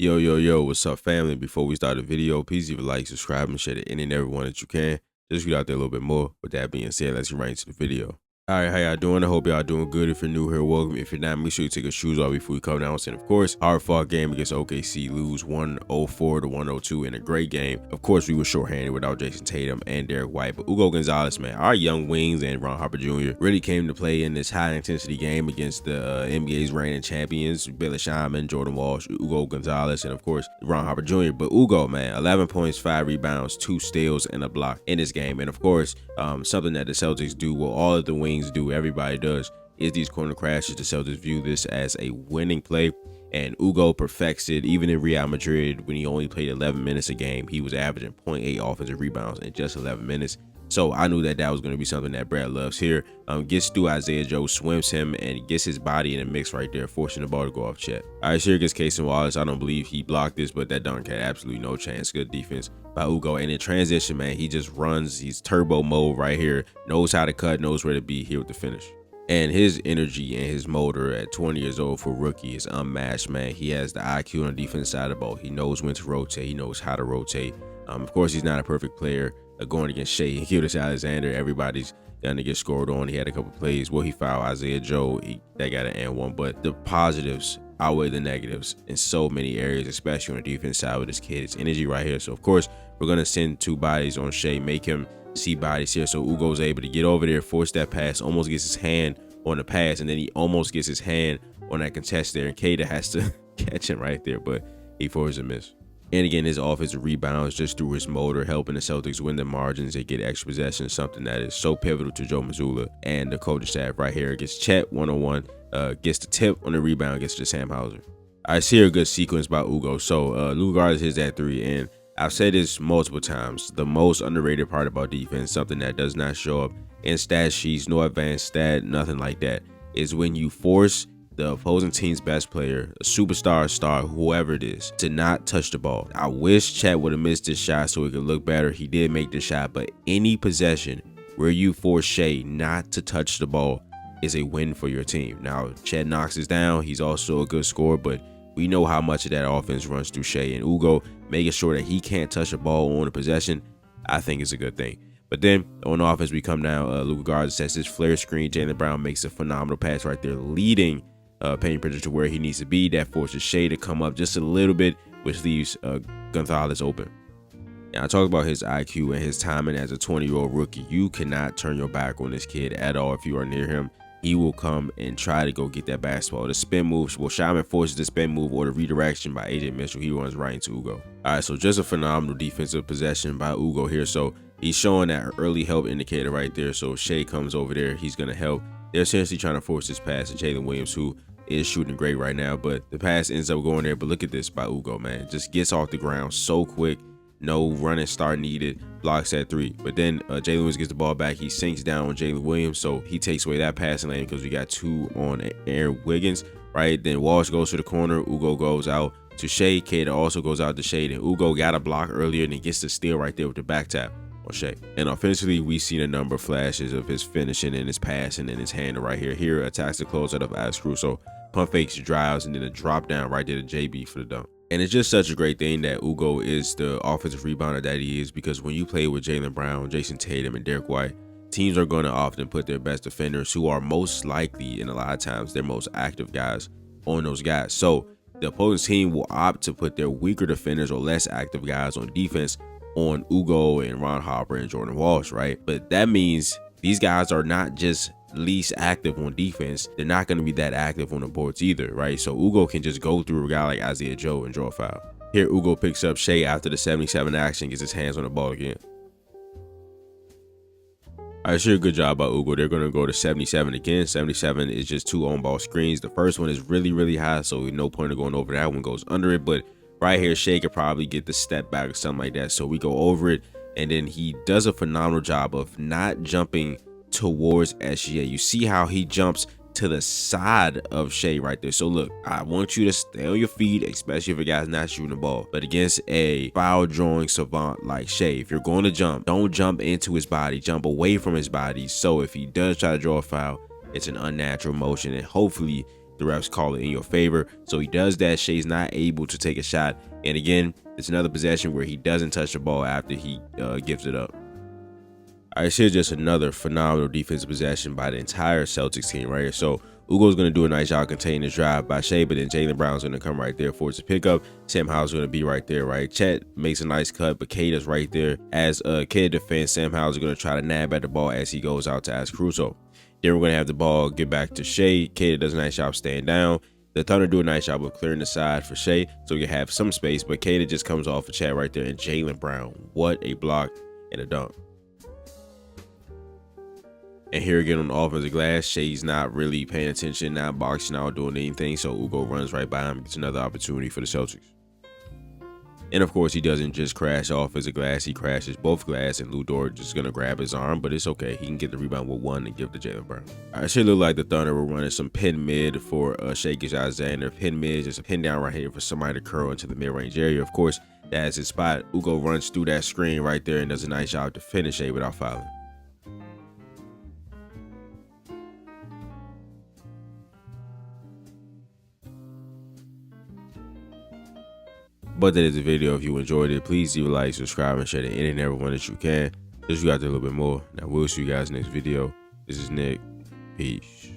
Yo, what's up, family? Before we start the video, please leave a like, subscribe, and share to any and everyone that you can. Just get out there a little bit more. With that being said, let's get right into the video. All right, how y'all doing? I hope y'all doing good. If you're new here, welcome. If you're not, make sure you take your shoes off before we come down. And of course, hard fought game against OKC, lose 104 to 102 in a great game. Of course, we were shorthanded without Jason Tatum and Derek White, but Hugo Gonzalez, man, our young wings and Ron Harper Jr. really came to play in this high intensity game against the NBA's reigning champions, Billy Shaman, Jordan Walsh, Hugo Gonzalez, and of course, Ron Harper Jr. But Hugo, man, 11 points, 5 rebounds, 2 steals, and a block in this game. And of course, something that the Celtics do, well, all of the wings do, everybody does, is these corner crashes. The Celtics view this as a winning play, and Hugo perfects it. Even in Real Madrid, when he only played 11 minutes a game, he was averaging 0.8 offensive rebounds in just 11 minutes. So I knew that was going to be something that Brad loves here. Gets through Isaiah Joe, swims him, and gets his body in a mix right there, forcing the ball to go off Chet. All right, here against Casey Wallace. I don't believe he blocked this, but that dunk had absolutely no chance. Good defense by Hugo. And in transition, man, he just runs. He's turbo mode right here. Knows how to cut, knows where to be here with the finish. And his energy and his motor at 20 years old for rookie is unmatched, man. He has the IQ on the defense side of the ball. He knows when to rotate. He knows how to rotate. Of course, he's not a perfect player. Going against Shea and Gilgeous-Alexander, everybody's gonna get scored on. He had a couple plays where he fouled Isaiah Joe. That got an and one, but the positives outweigh the negatives in so many areas, especially on the defense side with this kid. It's energy right here. So of course, we're gonna send 2 bodies on Shea, make him see bodies here. So Hugo's able to get over there, force that pass, almost gets his hand on the pass, and then he almost gets his hand on that contest there, and Kada has to catch him right there, but he forces a miss. And again, his offensive rebounds just through his motor, helping the Celtics win the margins. They get extra possessions, something that is so pivotal to Joe Mazzulla and the coaching staff right here. Gets Chet one-on-one, gets the tip on the rebound, gets to Sam Hauser. I see a good sequence by Hugo. So Lou Garza hits that 3, and I've said this multiple times. The most underrated part about defense, something that does not show up in stat sheets, no advanced stat, nothing like that, is when you force the opposing team's best player, a superstar, star, whoever it is, to not touch the ball. I wish Chet would have missed this shot so he could look better. He did make the shot, but any possession where you force Shea not to touch the ball is a win for your team. Now, Chet knocks us down. He's also a good scorer, but we know how much of that offense runs through Shea, and Hugo making sure that he can't touch the ball on a possession, I think is a good thing. But then on offense, we come down. Luka Garza sets his flare screen. Jaylen Brown makes a phenomenal pass right there, leading paint pressure to where he needs to be. That forces Shea to come up just a little bit, which leaves Gonzalez open. Now, I talked about his IQ and his timing as a 20-year-old rookie. You cannot turn your back on this kid at all if you are near him. He will come and try to go get that basketball. The spin moves, well, Shaman forces the spin move or the redirection by AJ Mitchell. He runs right into Hugo. All right, so just a phenomenal defensive possession by Hugo here. So he's showing that early help indicator right there. So Shea comes over there. He's going to help. They're essentially trying to force this pass to Jalen Williams, who is shooting great right now, but the pass ends up going there. But look at this by Hugo, man. Just gets off the ground so quick. No running start needed. Blocks at 3. But then Jalen Williams gets the ball back. He sinks down on Jalen Williams, so he takes away that passing lane because we got 2 on Aaron Wiggins, right? Then Walsh goes to the corner. Hugo goes out to Shea. Kada also goes out to Shea. And Hugo got a block earlier, and he gets the steal right there with the back tap on Shea. And offensively, we've seen a number of flashes of his finishing and his passing and his handle right here. Here, attacks the closeout of Alex Caruso. Pump fakes, drives, and then a drop down right there to JB for the dunk. And it's just such a great thing that Hugo is the offensive rebounder that he is, because when you play with Jaylen Brown, Jason Tatum, and Derek White, teams are going to often put their best defenders, who are most likely, and a lot of times, their most active guys, on those guys. So the opposing team will opt to put their weaker defenders or less active guys on defense on Hugo and Ron Harper and Jordan Walsh, right? But that means these guys are not just least active on defense, they're not going to be that active on the boards either, right? So Hugo can just go through a guy like Isaiah Joe and draw a foul. Here, Hugo picks up Shea after the 77 action, gets his hands on the ball again. All right, sure, good job by Hugo. They're going to go to 77 again. 77 is just 2 on-ball screens. The first one is really, really high, so no point of going over that one, goes under it. But right here, Shea could probably get the step back or something like that. So we go over it, and then he does a phenomenal job of not jumping towards SGA. You see how he jumps to the side of Shea right there. So look, I want you to stay on your feet, especially if a guy's not shooting the ball. But against a foul drawing savant like Shea, if you're going to jump, don't jump into his body, jump away from his body. So if he does try to draw a foul, it's an unnatural motion, and hopefully the refs call it in your favor. So he does that. Shai's not able to take a shot. And again, it's another possession where he doesn't touch the ball after he gives it up. All right, here's just another phenomenal defensive possession by the entire Celtics team right here. So Hugo's going to do a nice job containing the drive by Shai, but then Jaylen Brown's going to come right there for it to pick up. Sam Howell's going to be right there, right? Chet makes a nice cut, but Kata's right there. As Kata defends, Sam Howell's going to try to nab at the ball as he goes out to ask Caruso. Then we're going to have the ball get back to Shai. Kata does a nice job staying down. The Thunder do a nice job of clearing the side for Shai, so you have some space, but Kata just comes off of Chet right there, and Jaylen Brown, what a block and a dunk. And here again on the offensive glass, Shai's not really paying attention, not boxing out, doing anything. So Hugo runs right by him, gets another opportunity for the Celtics. And of course, he doesn't just crash offensive glass, he crashes both glass, and Lu Dort just gonna grab his arm, but it's okay. He can get the rebound with one and give it to Jaylen Brown. All right, should look like the Thunder were running some pin mid for Shai Gilgeous-Alexander. Pin mid, just a pin down right here for somebody to curl into the mid-range area. Of course, that's his spot. Hugo runs through that screen right there and does a nice job to finish Shai without fouling. But that is the video. If you enjoyed it, please leave a like, subscribe, and share to any and everyone that you can. Just got there a little bit more. Now we'll see you guys next video. This is Nick. Peace.